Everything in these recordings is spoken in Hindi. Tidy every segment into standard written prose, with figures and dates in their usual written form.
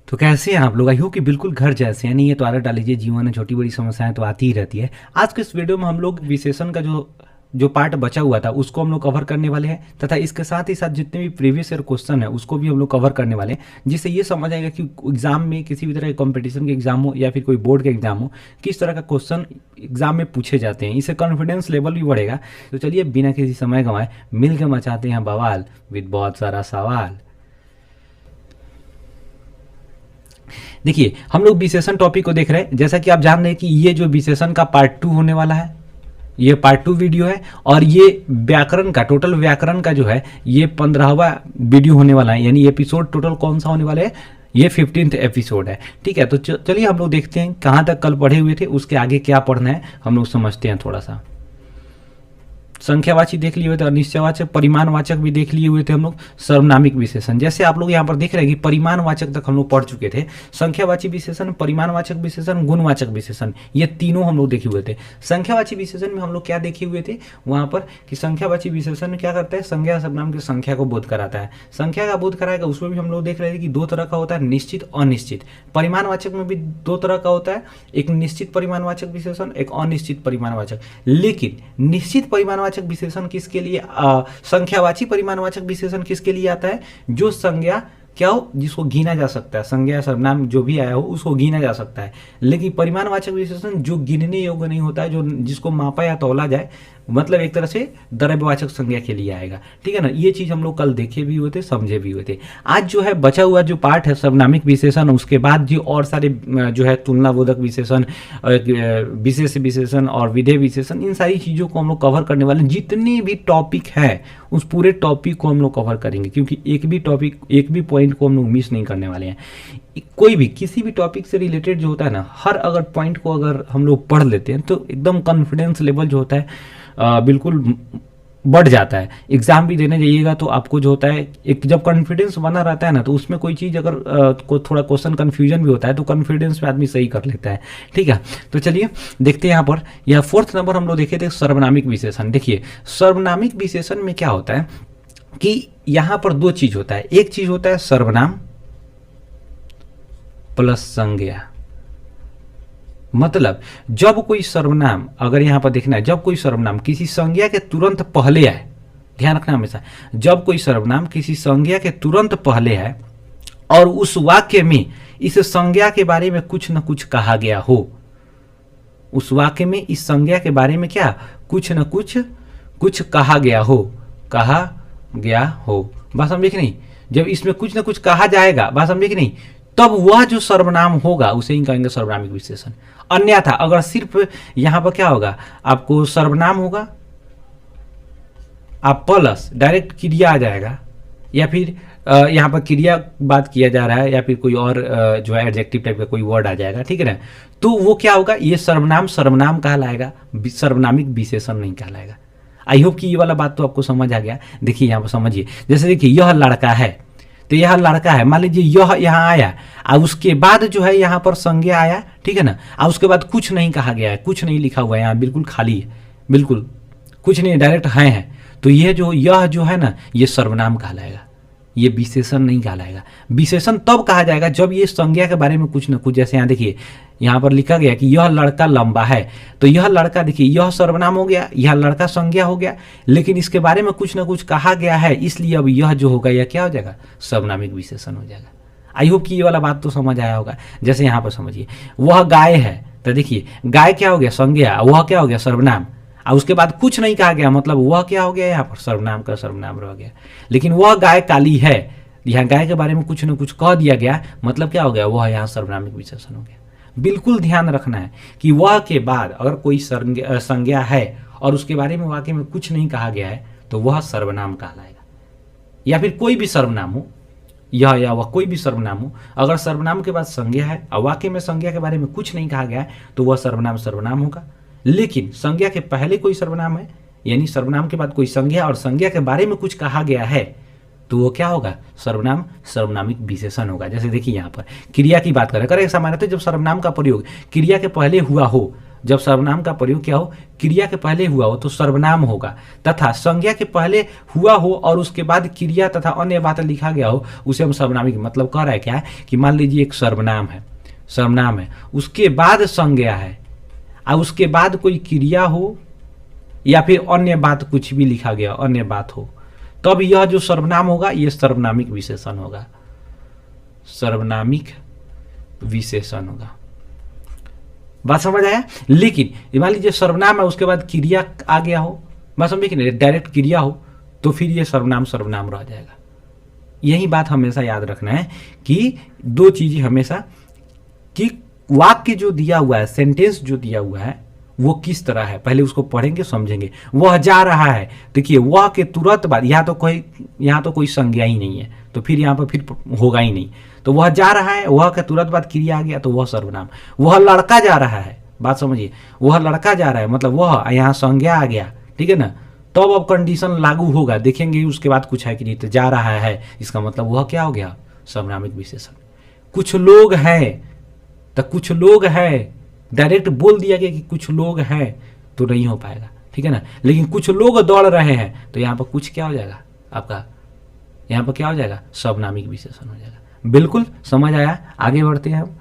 तो कैसे हैं आप लोग? आई होप कि बिल्कुल घर जैसे हैं। नहीं है तो आदत डाल लीजिए, जीवन में छोटी बड़ी समस्याएं तो आती ही रहती है। आज के इस वीडियो में हम लोग विशेषण का जो जो पार्ट बचा हुआ था उसको हम लोग कवर करने वाले हैं, तथा इसके साथ ही साथ जितने भी प्रीवियस ईयर क्वेश्चन है उसको भी हम लोग कवर करने वाले हैं, जिससे ये समझ आएगा कि एग्जाम में किसी भी तरह के कंपटीशन के एग्जाम हो या फिर कोई बोर्ड के एग्जाम हो, किस तरह का क्वेश्चन एग्जाम में पूछे जाते हैं। इससे कॉन्फिडेंस लेवल भी बढ़ेगा। तो चलिए बिना किसी समय गंवाए मिल के मचाते हैं बवाल विद बहुत सारा सवाल। देखिए हम लोग विशेषण टॉपिक को देख रहे हैं। जैसा कि आप जान रहे हैं कि ये जो विशेषण का पार्ट 2 होने वाला है, ये पार्ट 2 वीडियो है, और ये व्याकरण का टोटल व्याकरण का जो है ये 15वां वीडियो होने वाला है। यानी एपिसोड टोटल कौन सा होने वाला है? ये 15th एपिसोड है। ठीक है, तो चलिए हम लोग देखते हैं कहाँ तक कल पढ़े हुए थे, उसके आगे क्या पढ़ना है हम लोग समझते हैं थोड़ा सा। संख्यावाची देख लिए हुए थे, अनिश्चयवाचक, परिमाणवाचक भी देख लिए हुए थे हम लोग, सर्वनामिक विशेषण। जैसे आप लोग यहाँ पर देख रहे हैं कि परिमाणवाचक तक हम लोग पढ़ चुके थे। संख्यावाची विशेषण, परिमाणवाचक विशेषण, गुणवाचक विशेषण, ये तीनों हम लोग देखे हुए थे। संख्यावाची विशेषण में हम लोग क्या देखे हुए थे वहाँ पर कि संख्यावाची विशेषण क्या करता है? संज्ञा सर्वनाम की संख्या को बोध कराता है। संख्या का बोध कराएगा, उसमें भी हम लोग देख रहे थे कि दो तरह का होता है, निश्चित अनिश्चित। परिमाणवाचक में भी दो तरह का होता है, एक निश्चित परिमाणवाचक विशेषण, एक अनिश्चित परिमाणवाचक। लेकिन निश्चित परिमाणवाचक विशेषण किसके लिए, संख्यावाची परिमाणवाचक विशेषण किसके लिए आता है? जो संज्ञा क्या हो, जिसको गिना जा सकता है, संज्ञा सर्वनाम जो भी आया हो उसको गिना जा सकता है। लेकिन परिमाणवाचक विशेषण जो गिनने योग्य नहीं होता है, जो जिसको मापा या तौला जाए, मतलब एक तरह से द्रव्यवाचक संज्ञा के लिए आएगा। ठीक है ना, ये चीज हम लोग कल देखे भी हुए थे, समझे भी हुए थे। आज जो है बचा हुआ जो पार्ट है सर्वनामिक विशेषण, उसके बाद जो और सारे जो है तुलनाबोधक विशेषण, विशेष विशेषण और विधेय विशेषण, इन सारी चीजों को हम लोग कवर करने वाले हैं। जितने भी टॉपिक है उस पूरे टॉपिक को हम लोग कवर करेंगे, क्योंकि एक भी टॉपिक, एक भी पॉइंट को हम लोग मिस नहीं करने वाले हैं। कोई भी किसी भी टॉपिक से रिलेटेड जो होता है ना, हर अगर पॉइंट को अगर हम लोग पढ़ लेते हैं तो एकदम कॉन्फिडेंस लेवल जो होता है बिल्कुल बढ़ जाता है। एग्जाम भी देने जाइएगा तो आपको जो होता है, एक जब कॉन्फिडेंस बना रहता है ना, तो उसमें कोई चीज़ अगर को थोड़ा क्वेश्चन कन्फ्यूजन भी होता है तो कॉन्फिडेंस में आदमी सही कर लेता है। ठीक है, तो चलिए देखते हैं यहाँ पर। यह 4th नंबर हम लोग देखे थे सर्वनामिक विशेषण। देखिए सर्वनामिक विशेषण में क्या होता है कि यहाँ पर दो चीज होता है। एक चीज होता है सर्वनाम प्लस संज्ञा। मतलब जब कोई सर्वनाम, अगर यहां पर देखना है, जब कोई सर्वनाम किसी संज्ञा के तुरंत पहले आए, ध्यान रखना हमेशा, जब कोई सर्वनाम किसी संज्ञा के तुरंत पहले है और उस वाक्य में इस संज्ञा के बारे में कुछ न कुछ कहा गया हो, उस वाक्य में इस संज्ञा के बारे में क्या, कुछ न कुछ कहा गया हो, कहा गया हो। बात समझे कि नहीं? जब इसमें कुछ न कुछ कहा जाएगा, बात समझे कि नहीं, तब वह जो सर्वनाम होगा उसे ही कहेंगे सर्वनामिक विशेषण। अन्यथा अगर सिर्फ यहां पर क्या होगा, आपको सर्वनाम होगा, आप प्लस डायरेक्ट क्रिया आ जाएगा, या फिर यहाँ पर क्रिया बात किया जा रहा है, या फिर कोई और जो है एडजेक्टिव टाइप का कोई वर्ड आ जाएगा, ठीक है ना, तो वो क्या होगा, ये सर्वनाम कहलाएगा, सर्वनामिक विशेषण नहीं कहलाएगा। आई होप कि ये वाला बात तो आपको समझ आ गया। देखिए यहाँ पर समझिए, जैसे देखिए यह लड़का है, तो यह लड़का है, मान लीजिए यह यहाँ आया और उसके बाद जो है यहाँ पर संज्ञा आया, ठीक है ना, और उसके बाद कुछ नहीं कहा गया है, कुछ नहीं लिखा हुआ है, यहाँ बिल्कुल खाली है, बिल्कुल कुछ नहीं, डायरेक्ट है। तो यह जो है ना, ये सर्वनाम कहलाएगा, ये विशेषण नहीं कहलाएगा। विशेषण तब कहा जाएगा जब ये संज्ञा के बारे में कुछ न कुछ, जैसे यहाँ देखिए यहाँ पर लिखा गया कि यह लड़का लंबा है, तो यह लड़का, देखिए यह सर्वनाम हो गया, यह लड़का संज्ञा हो गया, लेकिन इसके बारे में कुछ न कुछ कहा गया है, इसलिए अब यह जो होगा यह क्या हो जाएगा, सर्वनामिक विशेषण हो जाएगा। आई होप कि ये वाला बात तो समझ आया होगा। जैसे यहाँ पर समझिए, वह गाय है, तो देखिए गाय क्या हो गया, संज्ञा, वह क्या हो गया, सर्वनाम, और उसके बाद कुछ नहीं कहा गया, मतलब वह क्या हो गया, यहाँ पर सर्वनाम का सर्वनाम रह गया। लेकिन वह गाय काली है, यहाँ गाय के बारे में कुछ न कुछ कह दिया गया, मतलब क्या हो गया, वह यहाँ सर्वनामिक विशेषण हो गया। बिल्कुल ध्यान रखना है कि वह के बाद अगर कोई संज्ञा है और उसके बारे में वाक्य में कुछ नहीं कहा गया है तो वह सर्वनाम कहलाएगा। या फिर कोई भी सर्वनाम हो, यह या वह कोई भी सर्वनाम हो, अगर सर्वनाम के बाद संज्ञा है और वाक्य में संज्ञा के बारे में कुछ नहीं कहा गया है तो वह सर्वनाम होगा। लेकिन संज्ञा के पहले कोई सर्वनाम है, यानी सर्वनाम के बाद कोई संज्ञा और संज्ञा के बारे में कुछ कहा गया है, तो वो क्या होगा, सर्वनामिक विशेषण होगा। जैसे देखिए यहाँ पर क्रिया की बात करें, सामान्यतः जब सर्वनाम का प्रयोग क्रिया के पहले हुआ हो, जब सर्वनाम का प्रयोग क्या हो, क्रिया के पहले हुआ हो तो सर्वनाम होगा, तथा संज्ञा के पहले हुआ हो और उसके बाद क्रिया तथा अन्य बातें लिखा गया हो, उसे हम सर्वनामिक। मतलब कह रहा है क्या है कि मान लीजिए एक सर्वनाम है, उसके बाद संज्ञा है और उसके बाद कोई क्रिया हो या फिर अन्य बात कुछ भी लिखा गया अन्य बात हो, तब यह जो सर्वनाम होगा ये सर्वनामिक विशेषण होगा, सर्वनामिक विशेषण होगा। बात समझ आया। लेकिन मान लीजिए सर्वनाम है उसके बाद क्रिया आ गया हो, बात समझे कि नहीं, डायरेक्ट क्रिया हो, तो फिर ये सर्वनाम रह जाएगा। यही बात हमेशा याद रखना है कि दो चीजें हमेशा, कि वाक्य जो दिया हुआ है, सेंटेंस जो दिया हुआ है वो किस तरह है, पहले उसको पढ़ेंगे समझेंगे। वह जा रहा है, देखिए वह के तुरंत बाद यहाँ तो कोई संज्ञा ही नहीं है, तो फिर यहाँ पर फिर होगा ही नहीं। तो वह जा रहा है, वह के तुरंत बाद क्रिया आ गया तो वह सर्वनाम। वह लड़का जा रहा है, बात समझिए, वह लड़का जा रहा है मतलब वह, यहाँ संज्ञा आ गया, ठीक है ना, तब अब कंडीशन लागू होगा, देखेंगे उसके बाद कुछ है कि नहीं। तो जा रहा है इसका मतलब वह क्या हो गया, सर्वनामिक विशेषण। कुछ लोग हैं, तो कुछ लोग हैं, डायरेक्ट बोल दिया गया कि कुछ लोग हैं तो नहीं हो पाएगा, ठीक है ना। लेकिन कुछ लोग दौड़ रहे हैं तो यहाँ पर कुछ क्या हो जाएगा आपका, यहाँ पर क्या हो जाएगा, सर्वनामिक विशेषण हो जाएगा। बिल्कुल समझ आया। आगे बढ़ते हैं हम।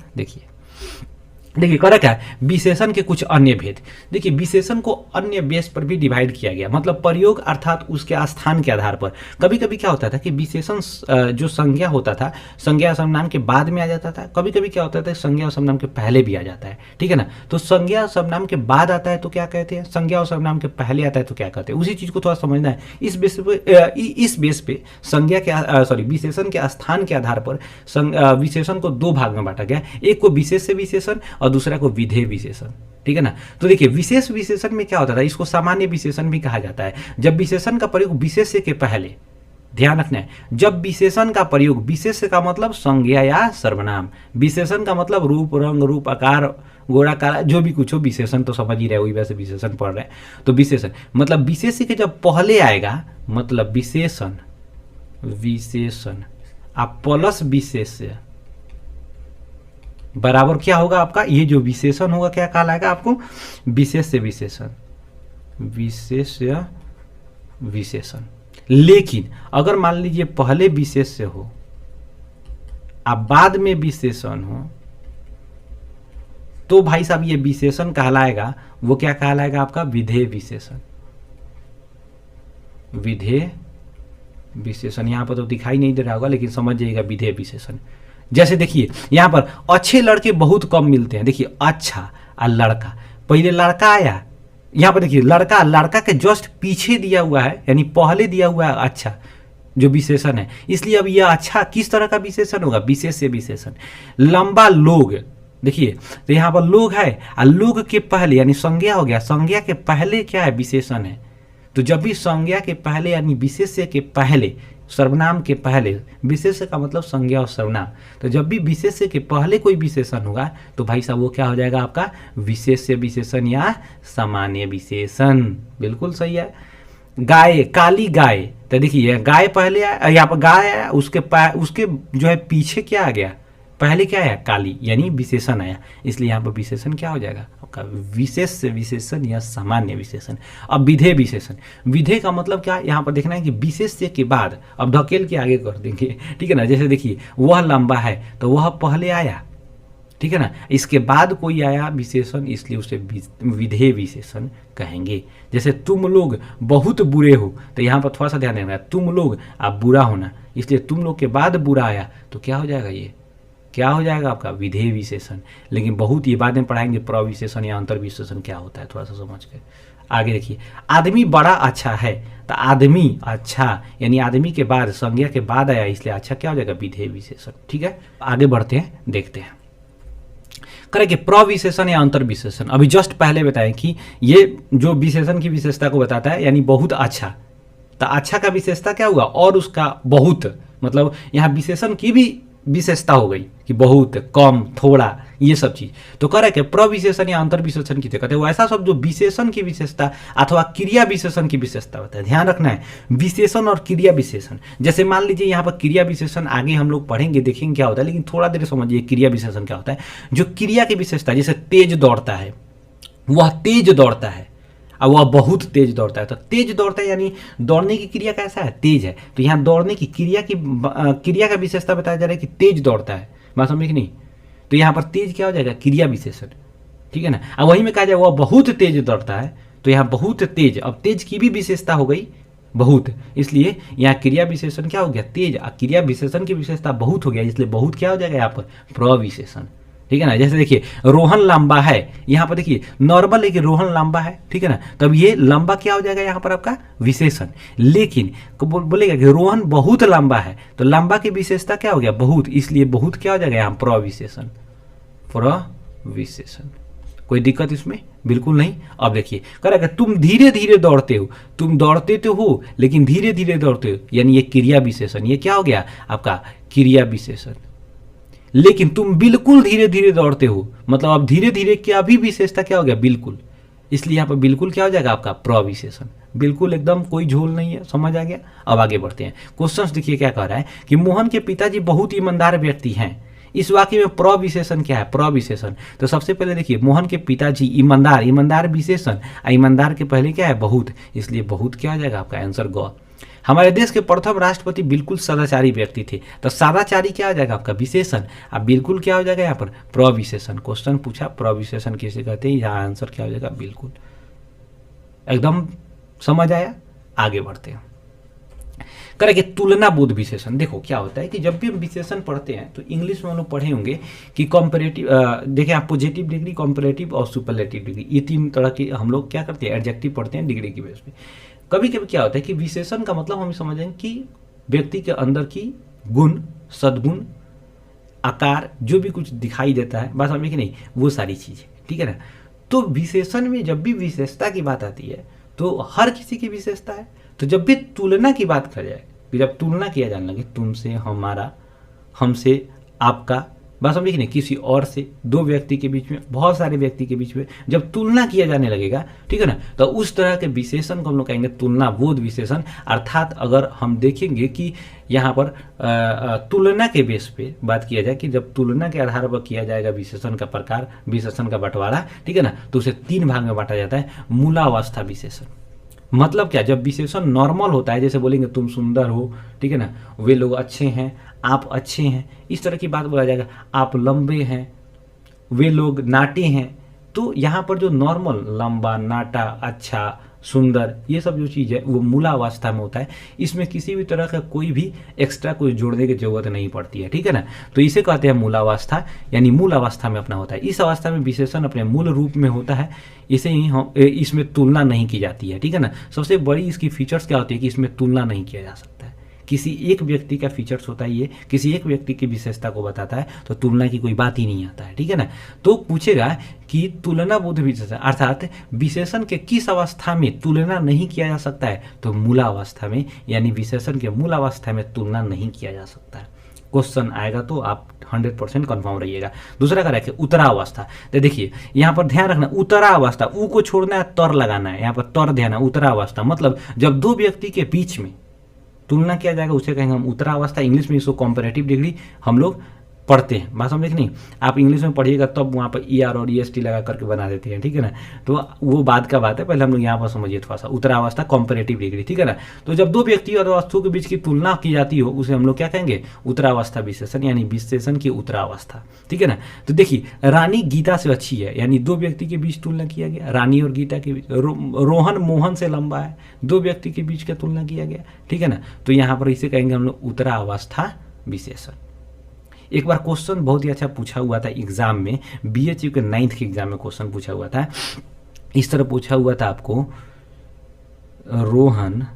देखिए करा क्या है, विशेषण के कुछ अन्य भेद। देखिए विशेषण को अन्य बेस पर भी डिवाइड किया गया, मतलब प्रयोग अर्थात उसके स्थान के आधार पर। कभी कभी क्या होता था कि विशेषण जो संज्ञा होता था, संज्ञा सर्वनाम के बाद में आ जाता था, कभी कभी क्या होता था संज्ञा और सर्वनाम के पहले भी आ जाता है, ठीक है ना। तो संज्ञा और सर्वनाम के बाद आता है तो क्या कहते हैं, संज्ञा और सर्वनाम के पहले आता है तो क्या कहते हैं, उसी चीज को थोड़ा समझना है। इस बेस पे संज्ञा के विशेषण के स्थान के आधार पर विशेषण को दो भाग में बांटा गया, एक को विशेष विशेषण और दूसरा को विधेय विशेषण, ठीक है ना। तो देखिए विशेष विशेषण में क्या होता था, इसको सामान्य विशेषण भी कहा जाता है। जब विशेषण का प्रयोग विशेष्य के पहले, ध्यान रखना है, जब विशेषण का प्रयोग, विशेष्य का मतलब संज्ञा या सर्वनाम, विशेषण का मतलब रूप रंग रूप आकार गोरा काला जो भी कुछ हो, विशेषण तो समझ ही रहे, वही वैसे विशेषण पढ़ रहे हैं। तो विशेषण मतलब विशेष्य के जब पहले आएगा, मतलब विशेषण आप प्लस विशेष्य बराबर क्या होगा आपका, ये जो विशेषण होगा क्या कहलाएगा आपको, विशेष्य विशेषण। लेकिन अगर मान लीजिए पहले विशेष्य हो अब बाद में विशेषण हो, तो भाई साहब ये विशेषण कहलाएगा, वो क्या कहलाएगा आपका, विधेय विशेषण। विधेय विशेषण यहां पर तो दिखाई नहीं दे रहा होगा, लेकिन समझ जाइएगा विधेय विशेषण। जैसे देखिए यहां पर अच्छे लड़के बहुत कम मिलते हैं, देखिए अच्छा और लड़का, पहले लड़का आया, यहां पर देखिए लड़का के जस्ट पीछे दिया हुआ है, यानी पहले दिया हुआ है अच्छा जो विशेषण है, इसलिए अब यह अच्छा किस तरह का विशेषण होगा, विशेष्य विशेषण। लंबा लोग, देखिए तो यहां पर लोग है और लोग के पहले यानी संज्ञा हो गया, संज्ञा के पहले क्या है, विशेषण है। तो जब भी संज्ञा के पहले यानी विशेष्य के पहले, सर्वनाम के पहले, विशेष्य का मतलब संज्ञा और सर्वनाम, तो जब भी विशेष्य के पहले कोई विशेषण होगा तो भाई साहब वो क्या हो जाएगा आपका, विशेष्य विशेषण या सामान्य विशेषण। बिल्कुल सही है। गाय, काली गाय, तो देखिए गाय पहले आया, यहाँ पर गाय आया, उसके जो है पीछे क्या आ गया, पहले क्या आया, काली, यानी विशेषण आया, इसलिए यहाँ पर विशेषण क्या हो जाएगा आपका, विशेष विशेषण या सामान्य विशेषण। अब विधेय विशेषण, विधेय का मतलब क्या, यहाँ पर देखना है कि विशेष्य के बाद अब ढकेल के आगे कर देंगे, ठीक है ना। जैसे देखिए वह लंबा है तो वह पहले आया, ठीक है ना, इसके बाद कोई आया विशेषण, इसलिए उसे विधेय विशेषण कहेंगे। जैसे तुम लोग बहुत बुरे हो, तो यहाँ पर थोड़ा सा ध्यान देना, तुम लोग आप बुरा होना, इसलिए तुम लोग के बाद बुरा आया तो क्या हो जाएगा, ये क्या हो जाएगा आपका, विधेय विशेषण। लेकिन बहुत ये बाद में पढ़ाएंगे प्रविशेषण या अंतर विशेषण क्या होता है, थोड़ा सा समझ के आगे देखिए। आदमी बड़ा अच्छा है, तो आदमी अच्छा यानी आदमी के बाद संज्ञा के बाद आया, इसलिए अच्छा क्या हो जाएगा, विधेय विशेषण। ठीक है, आगे बढ़ते हैं, देखते हैं करें प्रविशेषण या अंतर विशेषण। अभी जस्ट पहले बताएं कि ये जो विशेषण की विशेषता को बताता है, यानी बहुत अच्छा, तो अच्छा का विशेषता क्या हुआ, और उसका बहुत, मतलब यहाँ विशेषण की भी विशेषता हो गई कि बहुत, कम, थोड़ा, ये सब चीज। तो कह रहे कि प्रविशेषण या अंतर विशेषण की कहते हैं वो ऐसा सब जो विशेषण की विशेषता अथवा क्रिया विशेषण की विशेषता होता है। ध्यान रखना है, विशेषण और क्रिया विशेषण। जैसे मान लीजिए यहाँ पर क्रिया विशेषण आगे हम लोग पढ़ेंगे, देखेंगे क्या होता है, लेकिन थोड़ा देर समझिए क्रिया विशेषण क्या होता है। जो क्रिया की विशेषता, जैसे तेज दौड़ता है, वह तेज दौड़ता है। अब वह बहुत तेज दौड़ता है, तो तेज दौड़ता है यानी दौड़ने की क्रिया कैसा है, तेज है। तो यहाँ दौड़ने की क्रिया का विशेषता बताया जा रहा है कि तेज दौड़ता है। बात समझ कि नहीं? तो यहाँ पर तेज क्या हो जाएगा, क्रिया विशेषण, ठीक है ना। अब वही में कहा जाए वह बहुत तेज दौड़ता है, तो यहाँ बहुत तेज, अब तेज की भी विशेषता हो गई बहुत, इसलिए यहाँ क्रिया विशेषण क्या हो गया, तेज। क्रिया विशेषण की विशेषता बहुत हो गया, इसलिए बहुत क्या हो जाएगा यहाँ पर, प्रविशेषण, ठीक है ना। जैसे देखिए रोहन लंबा है, यहाँ पर देखिए नॉर्मल है कि रोहन लंबा है, ठीक है ना, तब ये लंबा क्या हो जाएगा यहाँ पर आपका विशेषण। लेकिन बोलेगा कि रोहन बहुत लंबा है, तो लंबा की विशेषता क्या हो गया, बहुत, इसलिए बहुत क्या हो जाएगा यहाँ प्रविशेषण, प्रविशेषण। कोई दिक्कत इसमें बिल्कुल नहीं। अब देखिए करेगा तुम धीरे धीरे दौड़ते हो, तुम दौड़ते तो हो लेकिन धीरे धीरे दौड़ते हो, यानी ये क्रिया विशेषण, ये क्या हो गया आपका क्रिया विशेषण। लेकिन तुम बिल्कुल धीरे धीरे दौड़ते हो, मतलब अब धीरे धीरे क्या भी विशेषता क्या हो गया, बिल्कुल, इसलिए यहाँ पर बिल्कुल क्या हो जाएगा आपका प्रविशेषण। बिल्कुल एकदम कोई झोल नहीं है, समझ आ गया। अब आगे बढ़ते हैं, क्वेश्चन देखिए क्या कह रहा है कि मोहन के पिताजी बहुत ईमानदार व्यक्ति हैं। इस वाक्य में प्रविशेषण क्या है, प्रविशेषण। तो सबसे पहले देखिए मोहन के पिताजी ईमानदार, ईमानदार विशेषण, ईमानदार के पहले क्या है, बहुत, इसलिए बहुत क्या हो जाएगा आपका आंसर ग। हमारे देश के प्रथम राष्ट्रपति बिल्कुल सदाचारी व्यक्ति थे, तो सदाचारी क्या हो जाएगा आपका विशेषण, अब बिल्कुल क्या हो जाएगा यहाँ पर प्रविशेषण। क्वेश्चन पूछा प्रविशेषण किसे कहते हैं, यहाँ आंसर क्या हो जाएगा, बिल्कुल। एकदम समझ आया। आगे बढ़ते हैं, करेंगे तुलना बोध विशेषण। देखो क्या होता है कि जब भी हम विशेषण पढ़ते हैं तो इंग्लिश में हम लोग पढ़े होंगे कि कॉम्परेटिव, देखिए आप पॉजिटिव डिग्री, कॉम्परेटिव और सुपरलेटिव डिग्री, ये तीन तरह की हम लोग क्या करते हैं, एडजेक्टिव पढ़ते हैं डिग्री की बेस पे। कभी कभी क्या होता है कि विशेषण का मतलब हम समझेंगे कि व्यक्ति के अंदर की गुण, सद्गुण, आकार, जो भी कुछ दिखाई देता है, बात समझे कि नहीं, वो सारी चीजें, ठीक है ना। तो विशेषण में जब भी विशेषता की बात आती है तो हर किसी की विशेषता है। तो जब भी तुलना की बात कर जाए, जब तुलना किया जाने लगे तुमसे हमारा, हमसे आपका, बात समझे कि नहीं, किसी और से, दो व्यक्ति के बीच में, बहुत सारे व्यक्ति के बीच में जब तुलना किया जाने लगेगा, ठीक है ना, तो उस तरह के विशेषण को हम लोग कहेंगे तुलना बोध विशेषण। अर्थात अगर हम देखेंगे कि यहाँ पर तुलना के बेस पे बात किया जाए कि जब तुलना के आधार पर किया जाएगा विशेषण का प्रकार, विशेषण का बंटवारा, ठीक है ना, तो उसे तीन भाग में बांटा जाता है। मूलावस्था विशेषण मतलब क्या, जब विशेषण नॉर्मल होता है, जैसे बोलेंगे तुम सुंदर हो, ठीक है ना, वे लोग अच्छे हैं, आप अच्छे हैं, इस तरह की बात बोला जाएगा। आप लंबे हैं, वे लोग नाटे हैं। तो यहाँ पर जो नॉर्मल, लंबा, नाटा, अच्छा, सुंदर, ये सब जो चीज़ है वो मूलावस्था में होता है। इसमें किसी भी तरह का कोई भी एक्स्ट्रा कोई जोड़ने की जरूरत नहीं पड़ती है, ठीक है ना। तो इसे कहते हैं मूलावस्था, यानी मूल अवस्था में अपना होता है। इस अवस्था में विशेषण अपने मूल रूप में होता है, इसे ही हम, इसमें तुलना नहीं की जाती है, ठीक है ना। सबसे बड़ी इसकी फीचर्स क्या होती है कि इसमें तुलना नहीं किया जा सकता है। किसी एक व्यक्ति का फीचर्स होता है, ये किसी एक व्यक्ति की विशेषता को बताता है, तो तुलना की कोई बात ही नहीं आता है, ठीक है ना। तो पूछेगा कि तुलना बोध विशेषण अर्थात विशेषण के किस अवस्था में तुलना नहीं किया जा सकता है, तो मूलावस्था में, यानी विशेषण के मूल अवस्था में तुलना नहीं किया जा सकता है। क्वेश्चन आएगा तो आप 100% कन्फर्म रहिएगा। दूसरा का रखे उत्तरावस्था। तो देखिए यहाँ पर ध्यान रखना, उत्तरावस्था, ऊ को छोड़ना है, तर लगाना है, यहाँ पर तर ध्यान है। उत्तरावस्था मतलब जब दो व्यक्ति के बीच में तुलना किया जाएगा उसे कहेंगे हम उत्तरावस्था। इंग्लिश में इसको कॉम्पैरेटिव डिग्री हम लोग पढ़ते हैं, बात समझे कि नहीं। आप इंग्लिश में पढ़िएगा तब वहाँ पर ER और EST लगा करके बना देते हैं, ठीक है ना। तो वो बाद का बात है, पहले हम लोग यहाँ पर समझिए थोड़ा सा। उत्तरावस्था कॉम्पैरेटिव डिग्री, ठीक है ना। तो जब दो व्यक्ति और वस्तु के बीच की तुलना की जाती हो उसे हम लोग क्या कहेंगे, उत्तरावस्था विशेषण, यानी विशेषण की उत्तरावस्था, ठीक है ना। तो देखिए रानी गीता से अच्छी है, यानी दो व्यक्ति के बीच तुलना किया गया, रानी और गीता के बीच। रोहन मोहन से लंबा है, दो व्यक्ति के बीच का तुलना किया गया, ठीक है ना। तो यहाँ पर इसे कहेंगे हम लोग उत्तरावस्था विशेषण। एक बार क्वेश्चन बहुत ही अच्छा पूछा हुआ था एग्जाम में, BHU के 9th के एग्जाम में क्वेश्चन पूछा हुआ था। इस तरह पूछा हुआ था आपको, रोहन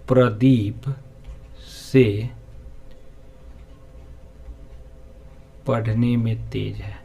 प्रदीप से पढ़ने में तेज है।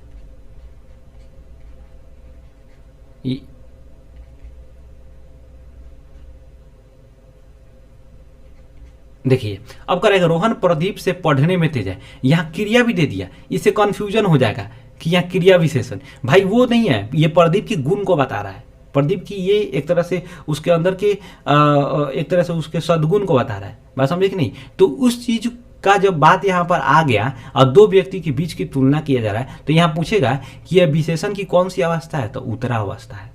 देखिए अब करेगा रोहन प्रदीप से पढ़ने में तेज है, यहाँ क्रिया भी दे दिया, इससे कंफ्यूजन हो जाएगा कि यहाँ क्रिया विशेषण, भाई वो नहीं है, ये प्रदीप की गुण को बता रहा है। प्रदीप की ये एक तरह से उसके अंदर के एक तरह से उसके सद्गुण को बता रहा है, बात समझे कि नहीं। तो उस चीज का जब बात यहाँ पर आ गया और दो व्यक्ति के बीच की तुलना किया जा रहा है तो यहाँ पूछेगा कि यह विशेषण की कौन सी अवस्था है, तो उत्तरा अवस्था है।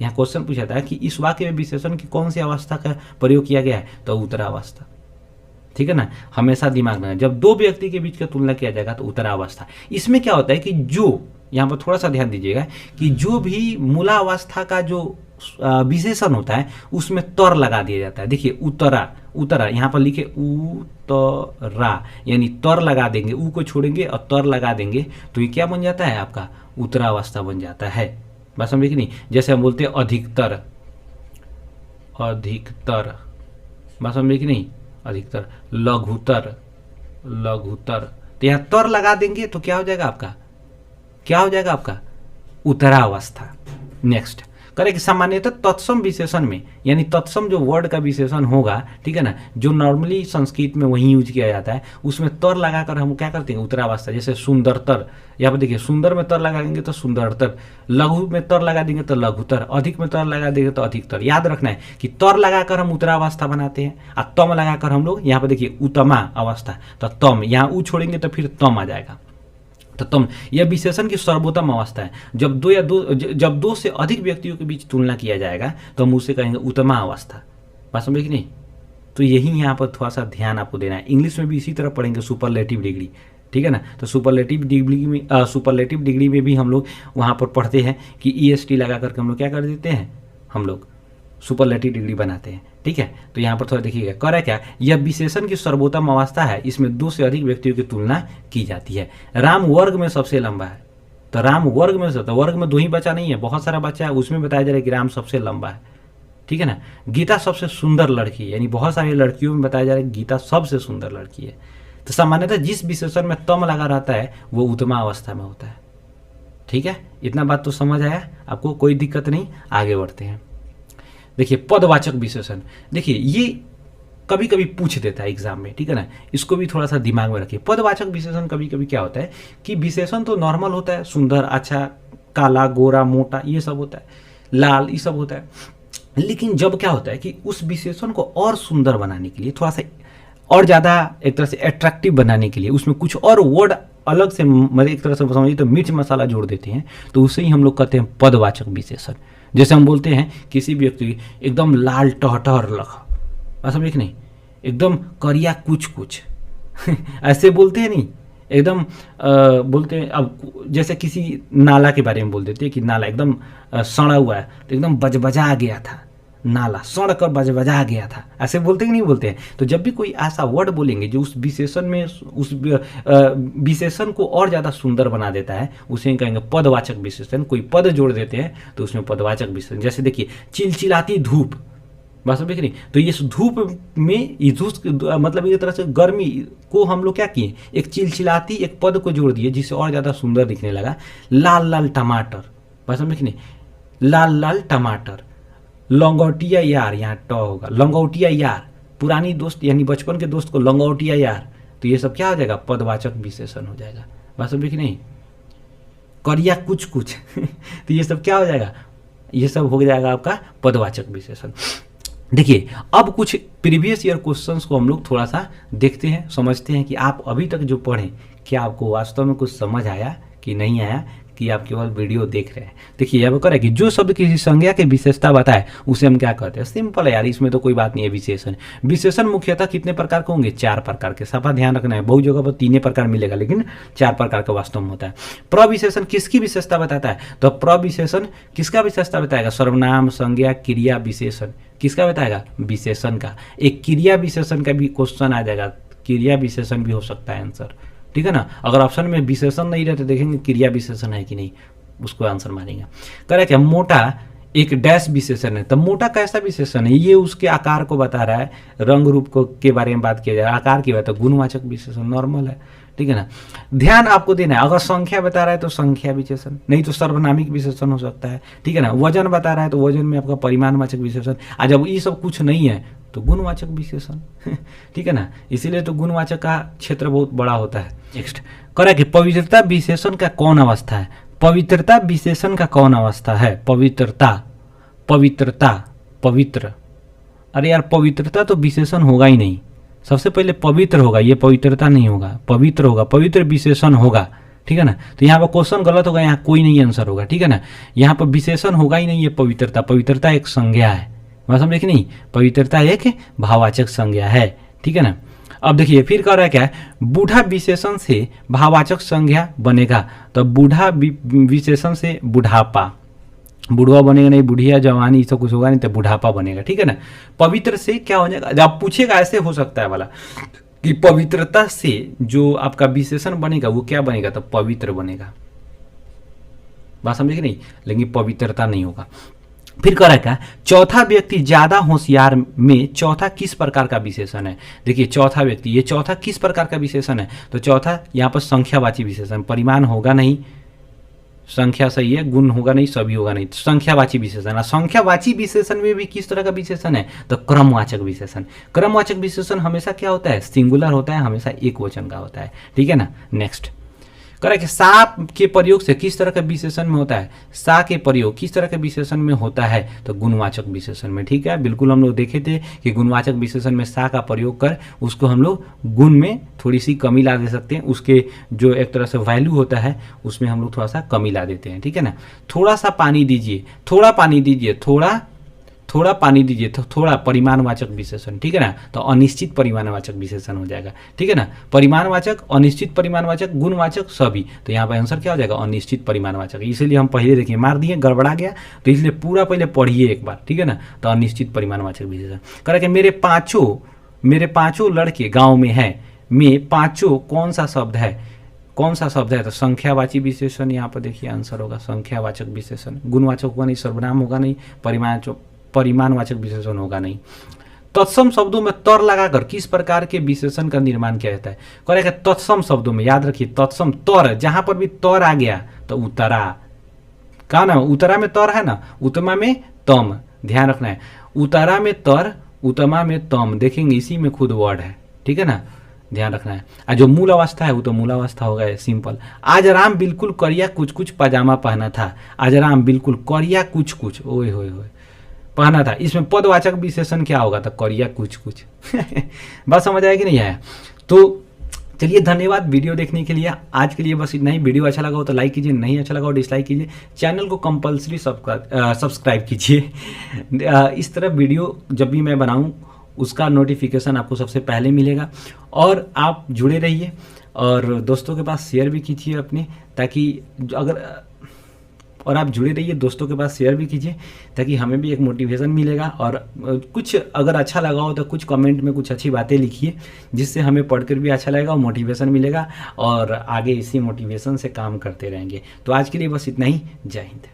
यहाँ क्वेश्चन पूछा था कि इस वाक्य में विशेषण की कौन सी अवस्था का प्रयोग किया गया है, तो उत्तरा अवस्था। ठीक है ना, हमेशा दिमाग में जब दो व्यक्ति के बीच का तुलना किया जाएगा तो उत्तरा अवस्था। इसमें क्या होता है कि जो यहाँ पर थोड़ा सा ध्यान दीजिएगा कि जो भी मूलावस्था का जो विशेषण होता है उसमें तर लगा दिया जाता है। देखिए उत्तरा, उत्तरा यहाँ पर लिखे उत्तरा, यानी तर लगा देंगे, ऊ को छोड़ेंगे और तर लगा देंगे तो ये क्या बन जाता है, आपका उत्तरावस्था बन जाता है। बात समझे कि नहीं। जैसे हम बोलते हैं अधिकतर, अधिकतर, बात समझे कि नहीं, अधिकतर, लघुतर, लघुतर, तो यहाँ तर लगा देंगे तो क्या हो जाएगा आपका, क्या हो जाएगा आपका उत्तरावस्था। नेक्स्ट करें कि सामान्यतः तत्सम विशेषण में, यानी तत्सम जो वर्ड का विशेषण होगा, ठीक है ना, जो नॉर्मली संस्कृत में वही यूज किया जाता है, उसमें तर लगाकर हम क्या करते हैं, उत्तरावस्था। जैसे सुंदरतर, यहाँ पर देखिए सुंदर में तर लगाएंगे तो सुंदरतर, लघु में तर लगा देंगे तो लघुतर, अधिक में तर लगा देंगे तो अधिकतर। याद रखना है कि तर लगाकर हम उत्तरावस्था बनाते हैं और तम लगाकर हम लोग यहाँ पर देखिए उत्तमा अवस्था, तो तम, यहाँ ऊ छोड़ेंगे तो फिर तम आ जाएगा। तो तुम यह विशेषण की सर्वोत्तम अवस्था है। जब दो से अधिक व्यक्तियों के बीच तुलना किया जाएगा तो हम उसे कहेंगे उत्तमा अवस्था। बात समझे कि नहीं। तो यही यहाँ पर थोड़ा सा ध्यान आपको देना है। इंग्लिश में भी इसी तरह पढ़ेंगे सुपरलेटिव डिग्री, ठीक है ना। तो सुपरलेटिव डिग्री में भी हम लोग वहाँ पर पढ़ते हैं कि EST लगा करके हम लोग क्या कर देते हैं, हम लोग सुपरलेटिव डिग्री बनाते हैं, ठीक है। तो यहाँ पर थोड़ा देखिएगा, कह रहा है क्या, यह विशेषण की सर्वोत्तम अवस्था है, इसमें दो से अधिक व्यक्तियों की तुलना की जाती है। राम वर्ग में सबसे लंबा है, तो राम वर्ग में से, तो वर्ग में दो ही बच्चा नहीं है, बहुत सारा बच्चा है, उसमें बताया जा रहा है कि राम सबसे लंबा है, ठीक है ना। गीता सबसे सुंदर लड़की है, यानी बहुत सारी लड़कियों में बताया जा रहा है कि गीता सबसे सुंदर लड़की है। तो सामान्यतः जिस विशेषण में तम लगा रहता है वो उत्तमा अवस्था में होता है, ठीक है। इतना बात तो समझ आया आपको, कोई दिक्कत नहीं, आगे बढ़ते हैं। देखिए पदवाचक विशेषण, देखिए ये कभी कभी पूछ देता है एग्जाम में, ठीक है ना, इसको भी थोड़ा सा दिमाग में रखिए। पदवाचक विशेषण कभी कभी क्या होता है कि विशेषण तो नॉर्मल होता है, सुंदर, अच्छा, काला, गोरा, मोटा, ये सब होता है, लाल, ये सब होता है। लेकिन जब क्या होता है कि उस विशेषण को और सुंदर बनाने के लिए, थोड़ा सा और ज़्यादा एक तरह से अट्रैक्टिव बनाने के लिए उसमें कुछ और वर्ड अलग से, मतलब एक तरह से समझिए तो मिर्च मसाला जोड़ देते हैं, तो उसे ही हम लोग कहते हैं पदवाचक विशेषण। जैसे हम बोलते हैं किसी व्यक्ति एकदम लाल टहटहर लखा, समझे कि नहीं, एकदम करिया कुछ कुछ ऐसे बोलते हैं नहीं, एकदम बोलते हैं। अब जैसे किसी नाला के बारे में बोल देते हैं कि नाला एकदम सड़ा हुआ है, तो एकदम बजबजा गया था, नाला सड़ कर बजबजा गया था, ऐसे बोलते कि नहीं बोलते हैं। तो जब भी कोई ऐसा वर्ड बोलेंगे जो उस विशेषण में उस विशेषण को और ज़्यादा सुंदर बना देता है, उसे कहेंगे पदवाचक विशेषण। कोई पद जोड़ देते हैं तो उसमें पदवाचक विशेषण। जैसे देखिए चिलचिलाती धूप, बस समझे नहीं, तो ये धूप में मतलब एक तरह से गर्मी को हम लोग क्या किए, एक चिलचिलाती एक पद को जोड़ दिए जिससे और ज़्यादा सुंदर दिखने लगा। लाल लाल टमाटर, बस समझे नहीं, लाल लाल टमाटर। लंगोटिया यार, यहाँ ट होगा, लंगोटिया यार, पुरानी दोस्त यानी बचपन के दोस्त को लंगोटिया यार, तो ये सब क्या हो जाएगा, पदवाचक विशेषण हो जाएगा। बात समझे कि नहीं। करिया कुछ कुछ तो ये सब क्या हो जाएगा, ये सब हो जाएगा आपका पदवाचक विशेषण। देखिए अब कुछ प्रीवियस ईयर क्वेश्चंस को हम लोग थोड़ा सा देखते हैं, समझते हैं कि आप अभी तक जो पढ़ें क्या आपको वास्तव में कुछ समझ आया कि नहीं आया, कि आप केवल वीडियो देख रहे हैं। देखिए अब करें कि जो शब्द किसी संज्ञा की विशेषता बताए उसे हम क्या कहते हैं, सिंपल है यार, इसमें तो कोई बात नहीं है। विशेषण, विशेषण मुख्यतः कितने प्रकार के होंगे, 4 प्रकार के। सफा ध्यान रखना है, बहुत जगह पर 3 प्रकार मिलेगा लेकिन 4 प्रकार का वास्तव में होता है। प्रविशेषण किसकी विशेषता बताता है, तो प्रविशेषण किसका विशेषता बताएगा, सर्वनाम, संज्ञा, क्रिया, विशेषण, किसका बताएगा, विशेषण का। एक क्रिया विशेषण का भी क्वेश्चन आ जाएगा, क्रिया विशेषण भी हो सकता है आंसर, ठीक है ना। अगर ऑप्शन में विशेषण नहीं रहते देखेंगे क्रिया विशेषण है कि नहीं, उसको आंसर मानेंगे। कह रहा क्या, मोटा एक डैश विशेषण है, तो मोटा कैसा विशेषण है, ये उसके आकार को बता रहा है, रंग रूप को के बारे में बात किया जाए, आकार की बात है, गुणवाचक विशेषण नॉर्मल है, ठीक है ना। ध्यान आपको देना है, अगर संख्या बता रहा है तो संख्या विशेषण, नहीं तो सर्वनामिक विशेषण हो सकता है, ठीक है ना। वजन बता रहा है तो वजन में आपका परिमाणवाचक विशेषण, और जब ये सब कुछ नहीं है तो गुणवाचक विशेषण ठीक है ना। इसीलिए तो गुणवाचक का क्षेत्र बहुत बड़ा होता है। नेक्स्ट करें कि पवित्रता विशेषण का कौन अवस्था है, पवित्रता विशेषण का कौन अवस्था है, पवित्रता, पवित्रता, पवित्र, अरे यार पवित्रता तो विशेषण होगा ही नहीं, सबसे पहले पवित्र होगा, ये पवित्रता नहीं होगा, पवित्र होगा, पवित्र विशेषण होगा, ठीक है ना। तो यहाँ पर क्वेश्चन गलत होगा, यहाँ कोई नहीं आंसर होगा, ठीक है ना। यहाँ पर विशेषण होगा ही नहीं, ये पवित्रता, पवित्रता एक संज्ञा है, बात समझे कि नहीं, पवित्रता एक भाववाचक संज्ञा है, ठीक है ना। अब देखिए फिर कह रहा है क्या है, बूढ़ा विशेषण से भाववाचक संज्ञा बनेगा, तो बूढ़ा विशेषण से बुढ़ापा, बुढ़वा बनेगा नहीं, बुढ़िया, जवानी, ये सब कुछ होगा नहीं, तो बुढ़ापा बनेगा, ठीक है ना। पवित्र से क्या हो जाएगा, जब पूछेगा ऐसे हो सकता है वाला कि पवित्रता से जो आपका विशेषण बनेगा वो क्या बनेगा, तो पवित्र बनेगा, बात समझे कि नहीं, लेकिन पवित्रता नहीं होगा। फिर कह रहा है क्या, चौथा व्यक्ति ज्यादा होशियार में चौथा किस प्रकार का विशेषण है। देखिए चौथा व्यक्ति, ये चौथा किस प्रकार का विशेषण है, तो चौथा यहाँ पर संख्यावाची विशेषण, परिमाण होगा नहीं, संख्या सही है, गुण होगा नहीं, सभी होगा नहीं, तो संख्यावाची विशेषण। संख्यावाची विशेषण में भी किस तरह का विशेषण है, तो क्रमवाचक विशेषण। क्रमवाचक विशेषण हमेशा क्या होता है, सिंगुलर होता है, हमेशा एक वचन का होता है, ठीक है ना। नेक्स्ट करें कि सा के प्रयोग से किस तरह का विशेषण में होता है, सा के प्रयोग किस तरह के विशेषण में होता है, तो गुणवाचक विशेषण में, ठीक है। बिल्कुल हम लोग देखे थे कि गुणवाचक विशेषण में सा का प्रयोग कर उसको हम लोग गुण में थोड़ी सी कमी ला दे सकते हैं, उसके जो एक तरह से वैल्यू होता है उसमें हम लोग थोड़ा सा कमी ला देते हैं, ठीक है ना। थोड़ा सा पानी दीजिए, थोड़ा पानी दीजिए, थोड़ा पानी दीजिए, तो थोड़ा परिमाणवाचक विशेषण, ठीक है ना। तो अनिश्चित परिमाणवाचक विशेषण हो जाएगा, ठीक है ना। परिमाणवाचक, अनिश्चित परिमाणवाचक, गुणवाचक, सभी, तो यहाँ पर आंसर क्या हो जाएगा, अनिश्चित परिमाणवाचक। इसीलिए हम पहले देखिए मार दिए, गड़बड़ा गया, तो इसलिए पूरा पहले पढ़िए एक बार, ठीक है ना। तो अनिश्चित परिमाणवाचक विशेषण कह कि मेरे पांचों लड़के गाँव में हैं, में पांचों कौन सा शब्द है, कौन सा शब्द है, तो संख्यावाची विशेषण, यहाँ पर देखिए आंसर होगा संख्यावाचक विशेषण। गुणवाचक होगा नहीं, सर्वनाम होगा नहीं, परिमाणवाचक विशेषण होगा नहीं। तत्सम शब्दों में तर लगाकर किस प्रकार के विशेषण का निर्माण किया जाता है, करेगा तत्सम शब्दों में, याद रखिए तत्सम, तर, जहां पर भी तर आ गया तो उतरा, कहा ना उतरा में तर है ना, उत्तमा में तम, ध्यान रखना है, उतरा में तर, उत्तमा में तम, देखेंगे इसी में खुद वर्ड है, ठीक है ना, ध्यान रखना है। और जो मूल अवस्था है वो तो मूल अवस्था होगा, सिंपल। आज राम बिल्कुल करिया कुछ कुछ पजामा पहना था, आज राम बिल्कुल करिया कुछ कुछ, ओए होए होए, पहना था। इसमें पदवाचक विशेषण क्या होगा, तो करिया कुछ कुछ बस समझ आया कि नहीं आया। तो चलिए धन्यवाद वीडियो देखने के लिए, आज के लिए बस इतना ही। वीडियो अच्छा लगा हो तो लाइक कीजिए, नहीं अच्छा लगा हो डिसलाइक कीजिए, चैनल को कंपलसरी सब्सक्राइब कीजिए। इस तरह वीडियो जब भी मैं बनाऊं उसका नोटिफिकेशन आपको सबसे पहले मिलेगा, और आप जुड़े रहिए और दोस्तों के पास शेयर भी कीजिए अपने, ताकि और आप जुड़े रहिए, दोस्तों के पास शेयर भी कीजिए, ताकि हमें भी एक मोटिवेशन मिलेगा। और कुछ अगर अच्छा लगा हो तो कुछ कमेंट में कुछ अच्छी बातें लिखिए, जिससे हमें पढ़कर भी अच्छा लगेगा और मोटिवेशन मिलेगा, और आगे इसी मोटिवेशन से काम करते रहेंगे। तो आज के लिए बस इतना ही, जय हिंद।